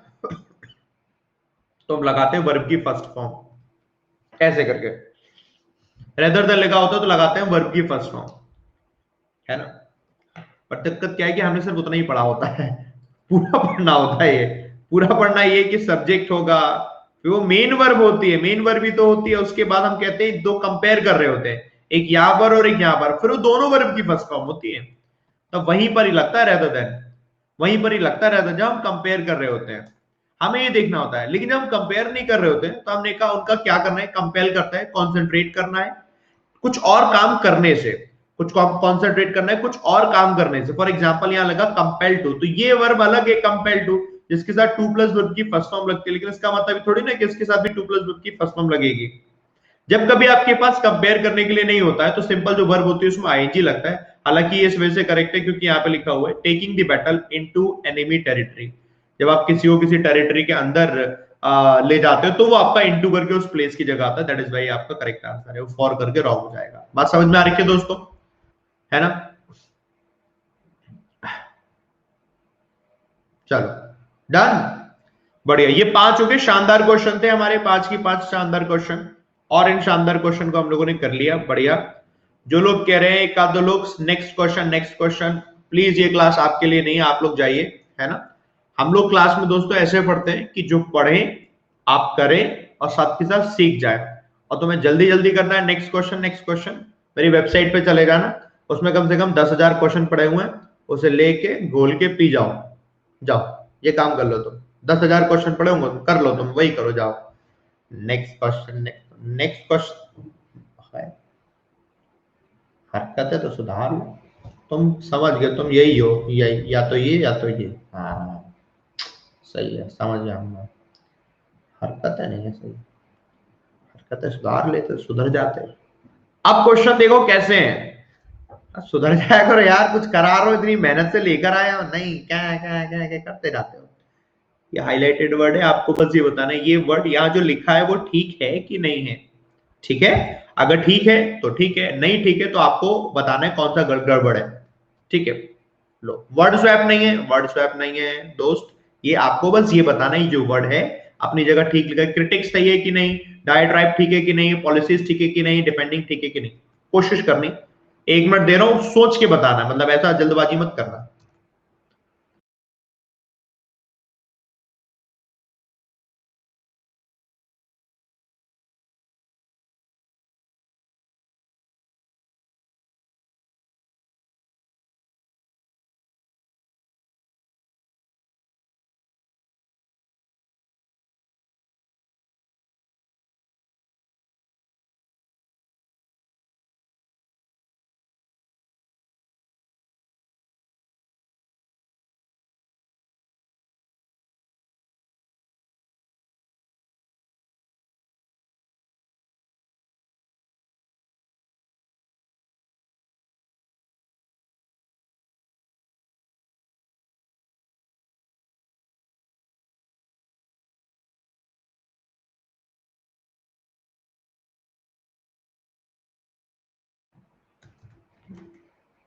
तो हम लगाते हैं वर्ब की फर्स्ट फॉर्म ऐसे करके, रेदर देन लिखा होता है तो लगाते हैं वर्ब की फर्स्ट फॉर्म, है ना। पर दिक्कत क्या है कि हमने सिर्फ उतना ही पढ़ा होता है, पूरा पढ़ना होता है, ये पूरा पढ़ना ये कि सब्जेक्ट होगा, फिर वो मेन वर्ब होती है, मेन वर्ब भी तो होती है, उसके बाद हम कहते हैं दो कंपेयर कर रहे होते हैं, एक यहां पर और एक यहां पर, फिर वो दोनों वर्ब की फर्स्ट फॉर्म होती है, तो वहीं पर ही लगता है रेदर देन, वहीं पर ही लगता है रेदर, जब हम कंपेयर कर रहे होते हैं हमें ये देखना होता है। लेकिन जब हम कंपेयर नहीं कर रहे होते तो हमने कहा उनका क्या करना है, कंपेल करता है, कॉन्सेंट्रेट करना है कुछ और काम करने से, कुछ कॉन्सेंट्रेट करना है कुछ और काम करने से। फॉर एग्जाम्पल यहां लगा कंपेल टू, तो ये वर्ब अलग है कंपेल टू, जिसके साथ टू प्लस वर्ब की फर्स्ट फॉर्म लगती है, लेकिन इसका मतलब थोड़ी ना कि इसके साथ भी टू प्लस वर्ब की फर्स्ट फॉर्म लगेगी। जब कभी आपके पास कंपेयर करने के लिए नहीं होता है तो सिंपल जो वर्ब होती है उसमें आईएनजी लगता है, हालांकि ये इस वजह से करेक्ट है क्योंकि यहाँ पे लिखा हुआ है taking the battle into enemy territory, जब आप किसी को किसी टेरिटरी के अंदर ले जाते हो तो वो आपका इनटू करके उस प्लेस की जगह आता है, दैट इज वाई आपका करेक्ट आंसर है, वो फॉर करके रॉन्ग हो जाएगा। बात समझ में आ रही है दोस्तों, है ना। चलो डन, बढ़िया, ये पांच हो गए शानदार क्वेश्चन थे हमारे, पांच की पांच शानदार क्वेश्चन, और इन शानदार क्वेश्चन को हम लोगों ने कर लिया, बढ़िया। जो लोग कह रहे हैं एक आध दो लोग next question next question, please ये क्लास आपके लिए नहीं है, आप लोग जाइए, है ना। हम लोग क्लास में दोस्तों ऐसे पढ़ते हैं कि जो पढ़े आप करें और साथ के साथ सीख जाए, और तुम्हें जल्दी जल्दी करना है नेक्स्ट क्वेश्चन नेक्स्ट क्वेश्चन, मेरी वेबसाइट पे चले जाना, उसमें कम से कम 10,000 क्वेश्चन पड़े हुए हैं, उसे लेके घोल के पी जाओ, जाओ ये काम कर लो तुम, 10,000 क्वेश्चन पड़े होंगे कर लो, तुम वही करो, जाओ नेक्स्ट क्वेश्चन नेक्स्ट क्वेश्चन है, हरकतें तो सुधार लो, तुम समझ गए, तुम यही हो, यही या तो ये या तो ये, हाँ सही है, समझ गया हम, हरकतें नहीं है सही, हरकतें सुधार लेते सुधर जाते। अब क्वेश्चन देखो कैसे हैं, सुधर जाया करो यार, कुछ करा रहे हो, इतनी मेहनत से लेकर आए हो, नहीं क्या क्या क्या क्या करते जाते हो। ये हाईलाइटेड वर्ड है, आपको बस ये बताना है ये वर्ड यहाँ जो लिखा है वो ठीक है कि नहीं है, ठीक है, अगर ठीक है तो ठीक है, नहीं ठीक है तो आपको बताना है कौन सा गड़बड़ है, ठीक है। लो वर्ड स्वैप नहीं है, वर्ड स्वैप नहीं है दोस्त, ये आपको बस ये बताना है जो वर्ड है अपनी जगह ठीक लिखा है, क्रिटिक्स सही है कि नहीं, डायट्राइब ठीक है कि नहीं, पॉलिसीज ठीक है कि नहीं, डिपेंडिंग ठीक है कि नहीं, कोशिश करनी, 1 मिनट दे रहा हूं सोच के बताना, मतलब ऐसा जल्दबाजी मत करना।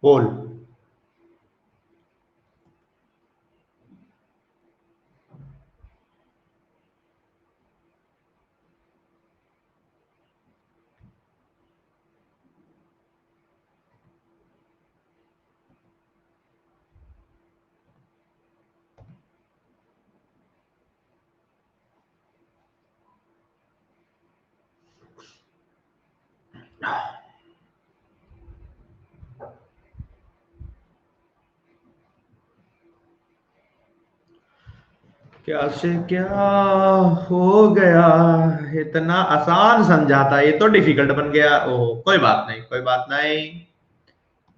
बोल, क्या से क्या हो गया, इतना आसान समझा था ये तो डिफिकल्ट बन गया, ओह कोई बात नहीं कोई बात नहीं,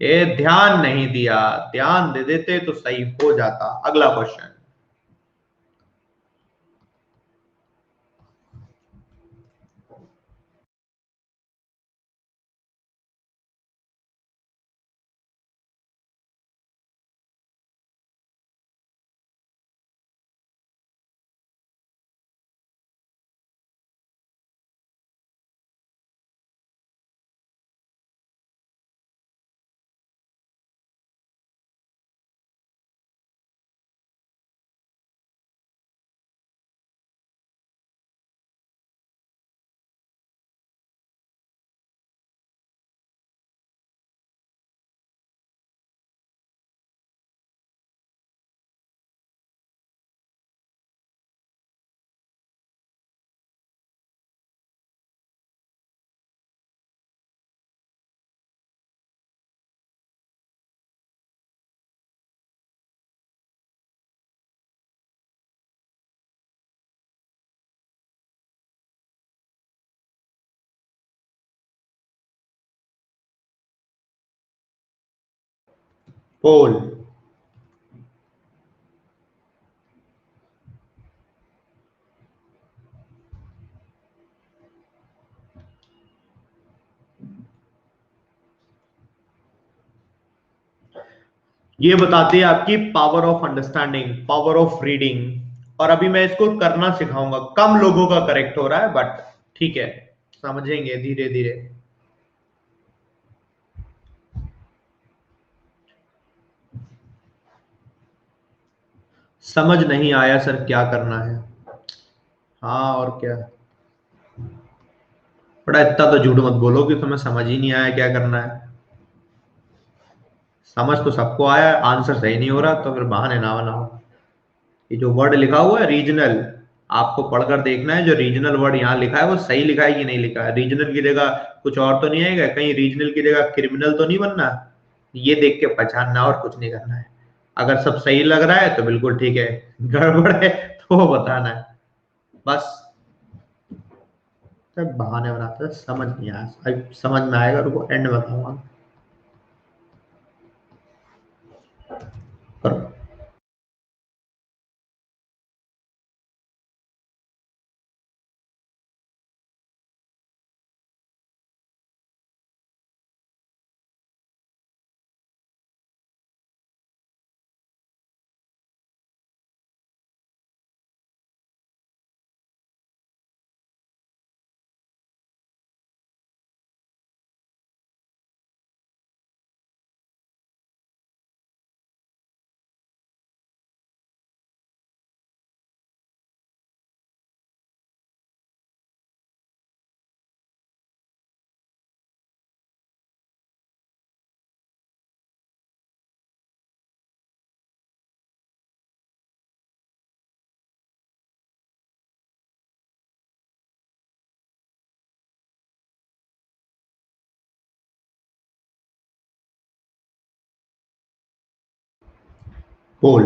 ये ध्यान नहीं दिया, ध्यान दे देते तो सही हो जाता। अगला क्वेश्चन, पोल। ये बताती है आपकी power of understanding, power of reading. और अभी मैं इसको करना सिखाऊंगा, कम लोगों का करेक्ट हो रहा है बट ठीक है, समझेंगे धीरे धीरे। समझ नहीं आया सर, क्या करना है? हाँ और क्या। बड़ा इतना तो झूठ मत बोलो कि तुम्हें समझ ही नहीं आया क्या करना है। समझ तो सबको आया है, आंसर सही नहीं हो रहा तो फिर बहाने ना बनाओ। ये जो वर्ड लिखा हुआ है रीजनल, आपको पढ़कर देखना है जो रीजनल वर्ड यहाँ लिखा है वो सही लिखा है कि नहीं लिखा है। रीजनल की जगह कुछ और तो नहीं आएगा कहीं, रीजनल की जगह क्रिमिनल तो नहीं बनना। ये देख के पहचानना और कुछ नहीं करना है। अगर सब सही लग रहा है तो बिल्कुल ठीक है, गड़बड़ है तो वो बताना है बस। सब बहाने बनाते हैं, समझ नहीं आया, अब समझ में आएगा, रुको एंड में बताऊंगा। करो। बोल।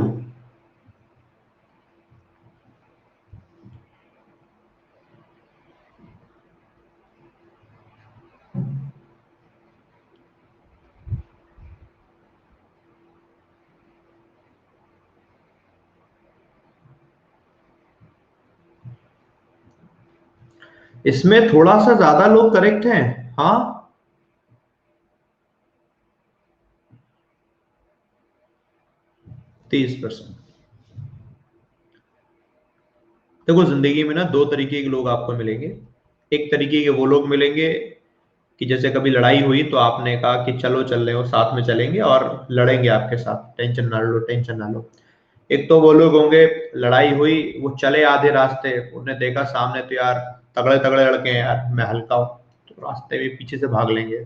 इसमें थोड़ा सा ज्यादा लोग करेक्ट हैं। हाँ, 30%। देखो जिंदगी में ना दो तरीके के लोग आपको मिलेंगे। एक तरीके के वो लोग मिलेंगे कि जैसे कभी लड़ाई हुई तो आपने कहा कि चलो चल रहे हो, साथ में चलेंगे और लड़ेंगे आपके साथ, टेंशन ना लो, टेंशन ना लो। एक तो वो लोग होंगे, लड़ाई हुई, वो चले आधे रास्ते, उन्हें देखा सामने तो यार तगड़े तगड़े लड़के हैं यार, मैं हल्का हूँ, तो रास्ते में पीछे से भाग लेंगे।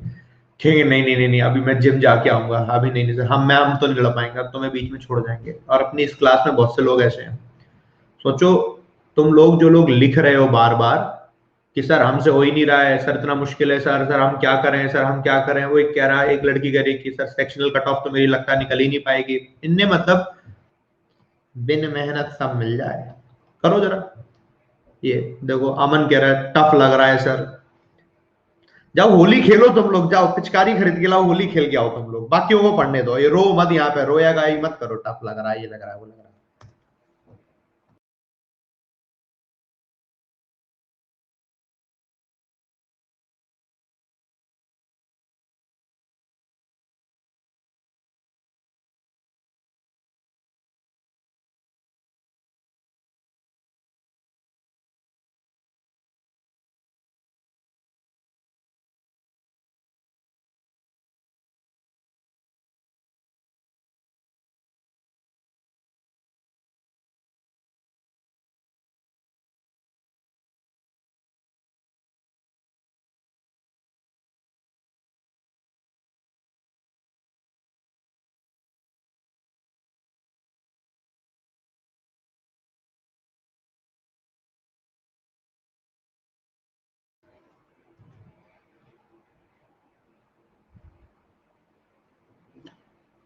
ठीक है, नहीं नहीं नहीं नहीं, अभी मैं जिम जाके आऊंगा, अभी नहीं नहीं सर, हम तो नहीं लड़ पाएंगे, अब तो मैं बीच में छोड़ जाएंगे। और अपनी इस क्लास में बहुत से लोग ऐसे हैं। सोचो, तुम लोग जो लोग लिख रहे हो बार बार कि सर हमसे हो ही नहीं रहा है, सर इतना मुश्किल है, सर सर हम क्या करें, सर हम क्या करें। वो एक कह रहा है, एक लड़की कह रही कि सर सेक्शनल कट ऑफ तो मेरी लगता है निकल ही नहीं पाएगी। इनने मतलब बिन मेहनत सब मिल जाए। करो जरा। ये देखो अमन कह रहा है टफ लग रहा है सर। जाओ होली खेलो तुम लोग, जाओ पिचकारी खरीद के लाओ, होली खेल के आओ तुम लोग, बाकियों को पढ़ने दो, ये रो मत, यहाँ पे रोया गाई मत करो, टफ लग रहा है, ये लग रहा है, वो लग रहा है।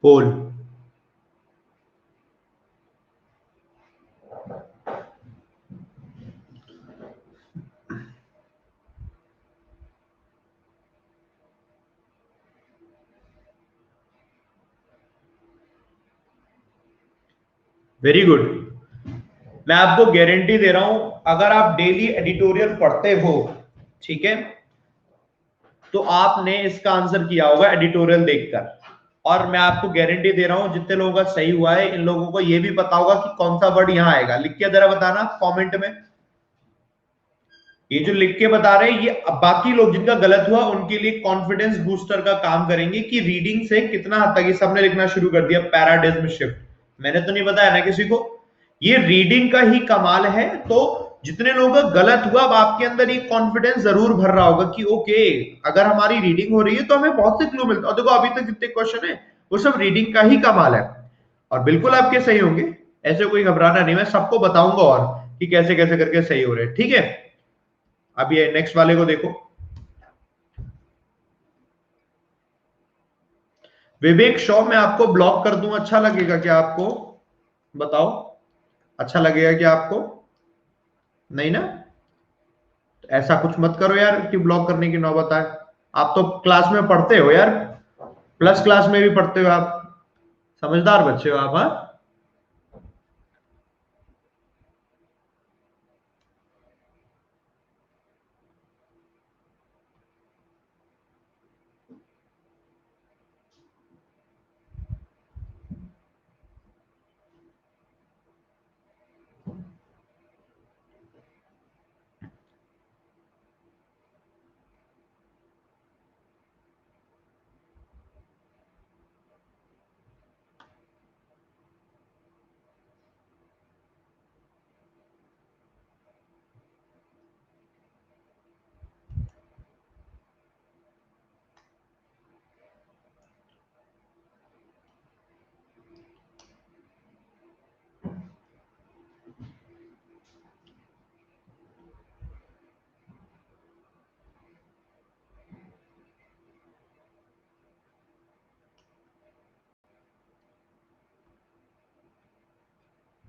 बोल। Very good. मैं आपको गारंटी दे रहा हूं, अगर आप डेली एडिटोरियल पढ़ते हो, ठीक है, तो आपने इसका आंसर किया होगा एडिटोरियल देखकर। और मैं आपको गारंटी दे रहा हूं जितने लोगों का सही हुआ है, इन लोगों को यह भी पता होगा कि कौन सा वर्ड यहां आएगा। लिख के जरा बताना कमेंट में। ये जो लिख के बता रहे हैं, ये बाकी लोग जिनका गलत हुआ उनके लिए कॉन्फिडेंस बूस्टर का काम करेंगे कि रीडिंग से कितना हद तक। ये सबने लिखना शुरू कर दिया पैराडिज्म शिफ्ट। मैंने तो नहीं बताया ना किसी को, ये रीडिंग का ही कमाल है। तो जितने लोगों का गलत हुआ, अब आपके अंदर एक कॉन्फिडेंस जरूर भर रहा होगा कि ओके, अगर हमारी रीडिंग हो रही है तो हमें बहुत से क्लू मिलते हैं। और देखो अभी तक जितने क्वेश्चन है वो सब रीडिंग का ही कमाल है, और बिल्कुल आपके सही होंगे, ऐसे कोई घबराना नहीं। मैं सबको बताऊंगा और कि कैसे कैसे करके सही हो रहे हैं, ठीक है। अब ये नेक्स्ट वाले को देखो। विवेक शॉ मैं आपको ब्लॉक कर दूं, अच्छा लगेगा क्या आपको? बताओ, अच्छा लगेगा क्या आपको? नहीं ना? ऐसा कुछ मत करो यार कि ब्लॉक करने की नौबत आए। आप तो क्लास में पढ़ते हो यार, प्लस क्लास में भी पढ़ते हो आप, समझदार बच्चे हो आप। हाँ,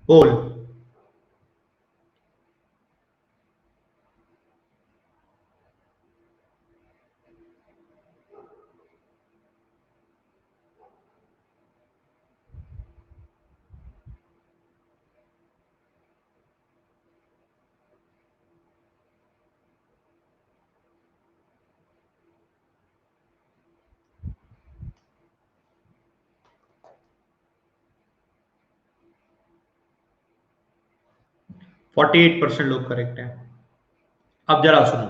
बोल। 48% लोग करेक्ट हैं। अब जरा सुनो,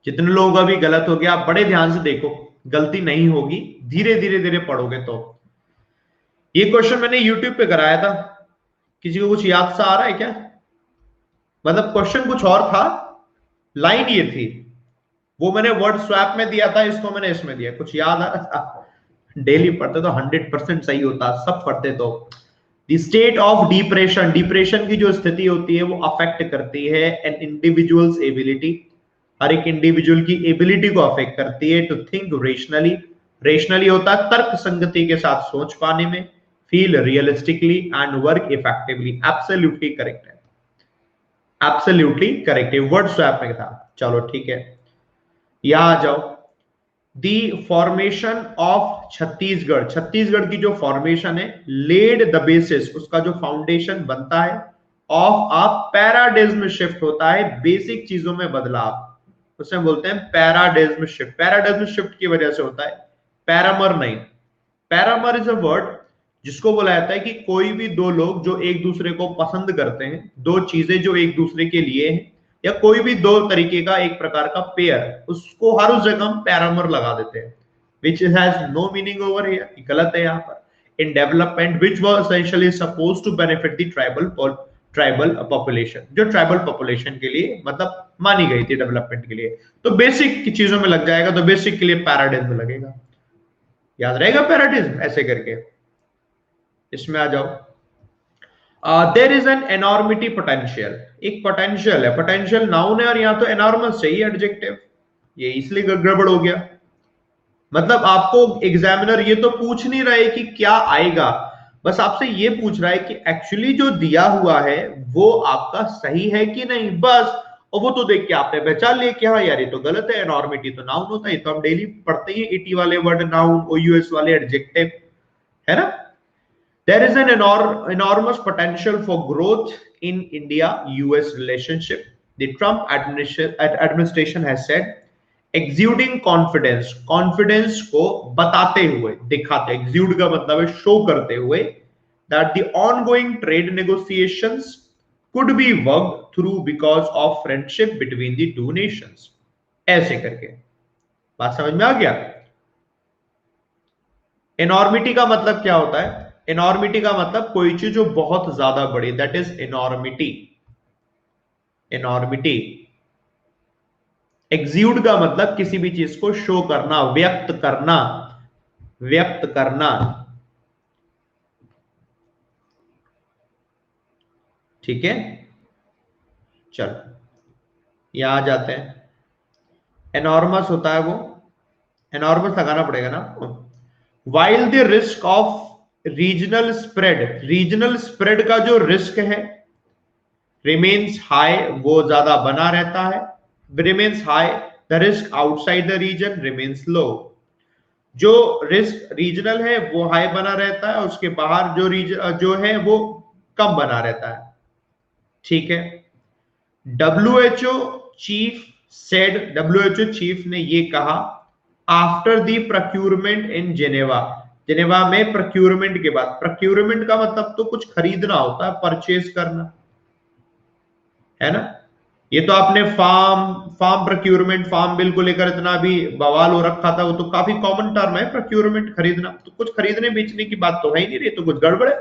जितने लोगों का भी गलत हो गया आप बड़े ध्यान से देखो, गलती नहीं होगी, धीरे धीरे धीरे पढ़ोगे तो। ये क्वेश्चन मैंने यूट्यूब पे कराया था, किसी को कुछ याद सा आ रहा है क्या? मतलब क्वेश्चन कुछ और था, लाइन ये थी, वो मैंने वर्ड स्वैप में दिया था, इसको मैंने इसमें दिया। कुछ याद आ रहा था? डेली पढ़ते तो 100% सही होता, सब पढ़ते तो। The state of depression, depression की जो स्थिति होती है वो अफेक्ट करती है एन इंडिविजुअल्स एबिलिटी, हर एक इंडिविजुअल की एबिलिटी को अफेक्ट करती है टू थिंक रेशनली। रेशनली होता है तर्क संगति के साथ सोच पाने में, feel realistically and work effectively. Absolutely correct है, एब्सोल्युटली करेक्ट है, वर्ड स्वैप में था। चलो ठीक है, यहां आ जाओ। दी फॉर्मेशन ऑफ छत्तीसगढ़, छत्तीसगढ़ की जो फॉर्मेशन है, लेड द बेसिस, उसका जो फाउंडेशन बनता है, ऑफ अ पैराडिज्म शिफ्ट होता है, बेसिक चीजों में बदलाव, उसे बोलते हैं पैराडिज्म शिफ्ट। पैराडिज्म शिफ्ट की वजह से होता है, पैरामर नहीं। पैरामर इज अ वर्ड जिसको बोला जाता है कि कोई भी दो लोग जो एक दूसरे को पसंद करते हैं, दो चीजें जो एक दूसरे के लिए हैं, या कोई भी दो तरीके का एक प्रकार का पेयर, उसको हर उस जगह हम पैरामर लगा देते हैं, which has no meaning over here, गलत है यहाँ पर। In development which was essentially suppose to benefit the tribal population, जो ट्राइबल पॉपुलेशन के लिए मतलब मानी गई थी डेवलपमेंट के लिए। तो बेसिक की चीजों में लग जाएगा, तो बेसिक के लिए पैराडिज्म लगेगा, याद रहेगा पैराडिज्म ऐसे करके। इसमें आ जाओ। देर इज एन एनॉर्मिटी पोटेंशियल, एक पोटेंशियल है, पोटेंशियल नाउन है और यहां तो एनॉर्मस चाहिए एडजेक्टिव, ये इसलिए गड़बड़ हो गया। मतलब आपको एग्जामिनर ये तो पूछ नहीं रहा है कि क्या आएगा, बस आपसे ये पूछ रहा है कि एक्चुअली जो दिया हुआ है वो आपका सही है कि नहीं, बस। और वो तो देख के आपने पहचान लिया कि हाँ यार ये तो गलत है, एनॉर्मिटी तो नाउन होता है, तो हम डेली पढ़ते ही इटी वाले वर्ड नाउन, ओयूएस वाले एडजेक्टिव, है ना। There is an enormous potential for growth in India-US relationship. The Trump administration has said, exuding confidence, confidence को बताते हुए, दिखाते, exude का मतलब है show करते हुए, that the ongoing trade negotiations could be worked through because of friendship between the two nations. ऐसे करके बात समझ में आ गया? एनॉर्मिटी का मतलब क्या होता है? एनॉर्मिटी का मतलब कोई चीज जो बहुत ज्यादा बड़ी, दैट इज एनॉर्मिटी. एनॉर्मिटी. एक्सूड का मतलब किसी भी चीज को शो करना, व्यक्त करना, व्यक्त करना. ठीक है, चलो यहां आ जाते हैं. एनॉर्मस होता है वो, एनॉर्मस लगाना पड़ेगा ना. While the risk of regional spread का जो रिस्क है रिमेन्स हाई, वो ज्यादा बना रहता है. Remains high, the risk outside the region remains low. जो रिस्क रीजनल है वो हाई बना रहता है, उसके बाहर जो रीजन जो है वो कम बना रहता है. ठीक है. WHO chief said, WHO chief ने ये कहा after the procurement in Geneva. Geneva में प्रोक्यूरमेंट के बाद, प्रोक्यूरमेंट का मतलब तो कुछ खरीदना होता है, परचेज करना है ना. ये तो आपने फार्म प्रोक्यूरमेंट, फार्म बिल को लेकर इतना भी बवाल हो रखा था, वो तो काफी कॉमन टर्म है प्रोक्यूरमेंट, खरीदना. तो कुछ खरीदने बेचने की बात तो है ही नहीं रही, तो कुछ गड़बड़ है,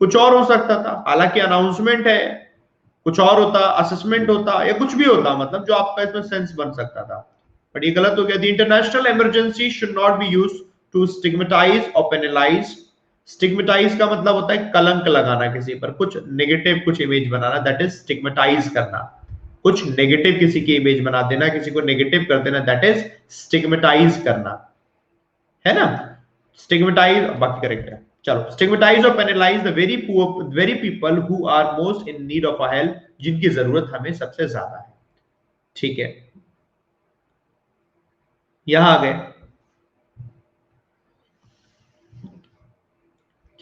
कुछ और हो सकता था. हालांकि अनाउंसमेंट है, कुछ और होता, असेसमेंट होता, या कुछ भी होता, मतलब जो आपका इसमें सेंस बन सकता था. बट ये गलत हो गया. The international emergency should not be used to stigmatise और पेनलाइज. स्टिग्मेटाइज का मतलब होता है कलंक लगाना किसी पर, कुछ नेगेटिव कुछ image banana, that is stigmatise करना. कुछ नेगेटिव किसी की इमेज बना देना, किसी को नेगेटिव कर देना, दैट इज स्टिग्मेटाइज करना, है ना. स्टिग्मेटाइज बाकी करेक्ट है. चलो, स्टिग्मेटाइज और penalise the very people who are most in need of a help, जिनकी जरूरत हमें सबसे ज्यादा है. ठीक है, यहां आ गए.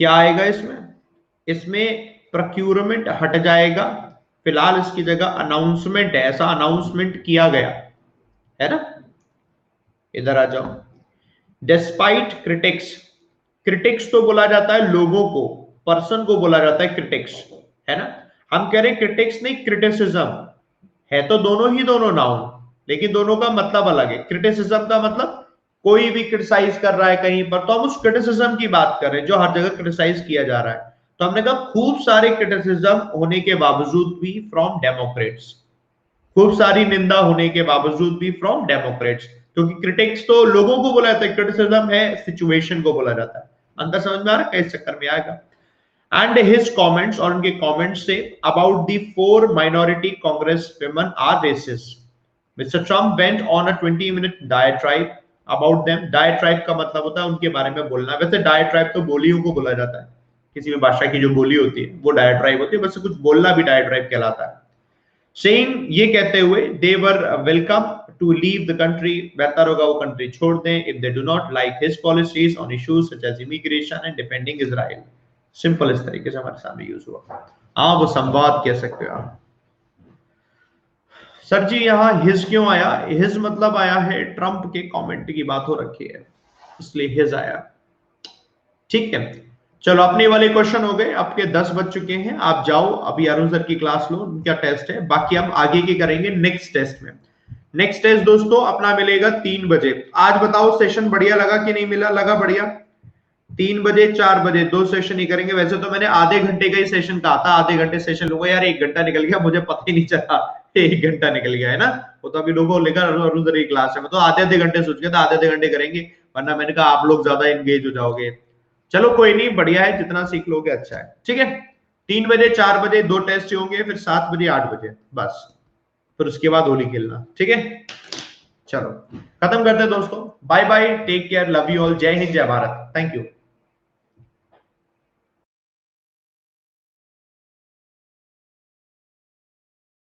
क्या आएगा इसमें? इसमें प्रोक्यूरमेंट हट जाएगा, फिलहाल इसकी जगह अनाउंसमेंट है, ऐसा अनाउंसमेंट किया गया है ना. इधर आ जाओ. डिस्पाइट क्रिटिक्स, क्रिटिक्स तो बोला जाता है लोगों को, पर्सन को बोला जाता है क्रिटिक्स, है ना. हम कह रहे क्रिटिक्स नहीं, क्रिटिसिज्म है, तो दोनों ही दोनों नाउन, लेकिन दोनों का मतलब अलग है. क्रिटिसिज्म का मतलब कोई भी क्रिटिसाइज कर रहा है कहीं पर, तो हम उस क्रिटिसिज्म की बात कर रहे हैं जो हर जगह क्रिटिसाइज किया जा रहा है. तो हमने कहा खूब सारे क्रिटिसिज्म होने के बावजूद भी फ्रॉम डेमोक्रेट्स, खूब सारी निंदा होने के बावजूद भी फ्रॉम डेमोक्रेट्स, क्योंकि क्रिटिक्स तो लोगों को बोला जाता है, क्रिटिसिज्म है सिचुएशन को बोला जाता है. अंदर समझ में आ रहा है किस चक्कर में आएगा. एंड हिज कमेंट्स, और उनके कमेंट्स से about the 4 minority Congress women are racist. Mister Trump went on a 20-minute diatribe about them. Diatribe का मतलब होता है उनके बारे में बोलना. वैसे डायट्राइब तो बोलियों को बोला जाता है, किसी भी भाषा की जो बोली होती है वो डायट्राइब होती है, वैसे कुछ बोलना भी डायट्राइब कहलाता है. सेइंग, ये कहते हुए, they were welcome to leave the country, बेहतर होगा वो कंट्री छोड़ दें, if they do not like his policies on issues such as immigration and defending Israel. Simple इस तरीके से हमारे सामने यूज हुआ. वो संवाद कह सकते हो आप. सर जी यहाँ हिज क्यों आया? हिज मतलब आया है ट्रंप के कमेंट की बात हो रखी है, इसलिए हिज आया. ठीक है, चलो अपने वाले क्वेश्चन हो गए, आपके 10 बज चुके हैं. आप जाओ अभी अरुण सर की क्लास लो, उनका टेस्ट है. बाकी हम आगे की करेंगे नेक्स्ट टेस्ट में. नेक्स्ट टेस्ट दोस्तों अपना मिलेगा 3 बजे. आज बताओ सेशन बढ़िया लगा कि नहीं मिला? लगा बढ़िया. 3 बजे 4 बजे 2 सेशन ही करेंगे. वैसे तो मैंने आधे घंटे का ही सेशन कहा था, आधे घंटे सेशन लूंगा. यार 1 घंटा निकल गया, मुझे पता ही नहीं चला 1 घंटा निकल गया, है ना. वो तो अभी लोगों को लेकर अरुण सर की क्लास है, मैं तो आधे घंटे सोच गया था, आधे घंटे करेंगे, वरना मैंने कहा आप लोग ज्यादा एंगेज हो जाओगे. चलो कोई नहीं, बढ़िया है, जितना सीख लोगे अच्छा है. ठीक है, 3 बजे 4 बजे 2 टेस्ट होंगे, फिर 7 बजे 8 बजे बस, फिर उसके बाद होली खेलना. ठीक है, चलो खत्म करते हैं दोस्तों. Bye bye, take care, love you all. जय हिंद, जय भारत. Thank you.